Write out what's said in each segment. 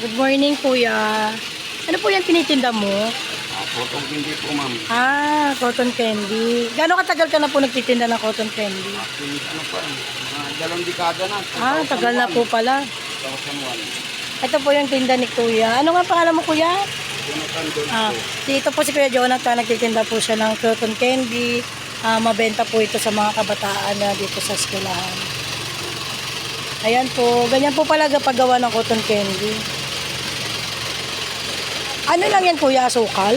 Good morning, kuya. Ano po yan tinitinda mo? Cotton candy po, ma'am. Cotton candy. Gano'ng katagal ka na po nagtitinda ng cotton candy? Actually, ano pa, dalawang dekada na. Tagal na po pala. 2001. Ito po yung tinda ni kuya. Ano nga pangalan mo, kuya? Jonathan Dolce. Dito po si Kuya Jonathan, nagtitinda po siya ng cotton candy. Mabenta po ito sa mga kabataan na dito sa eskwelahan. Ayan po, ganyan po pala paggawa ng cotton candy. Ano lang yan, kuya? Asukal?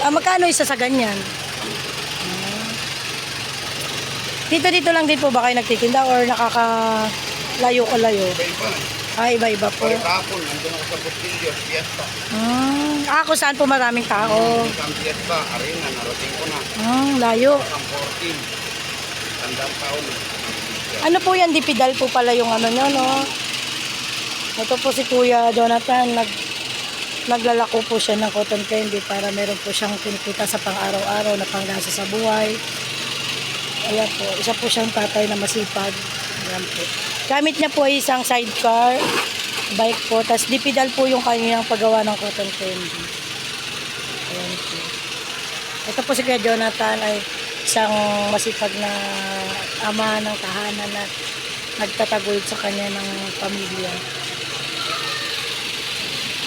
Magkano isa sa ganyan? Dito lang din po ba kayo nagtitinda or nakakalayo o layo? Iba-iba. Iba-iba po. Pare kahapon, nandun ako sa Bustillo, Fiesta. Kung saan po maraming tao? Isang Fiesta, Arena, narating ko na. Layo. Isang 14. Tandang taon. Ano po yan? Dipidal po pala yung ano nyo, no? Ito po si Kuya Jonathan, naglalako po siya ng cotton candy para meron po siyang kinikita sa pang-araw-araw na panggasa sa buhay. Ayan po, isa po siyang tatay na masipag. Ayan po. Gamit niya po ay isang sidecar bike po, tas dipidal po yung kanyang paggawa ng cotton candy. Ayan po. Ito po si Kuya Jonathan ay isang masipag na ama ng tahanan na nagtataguyod sa kanya ng pamilya.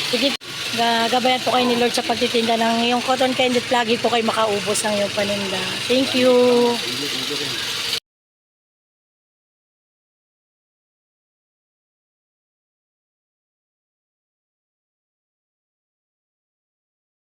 Sige, gagabayan po kayo ni Lord sa pagtitinda ng iyong cotton candy at lagi po kayo makaubos ng iyong paninda. Thank you.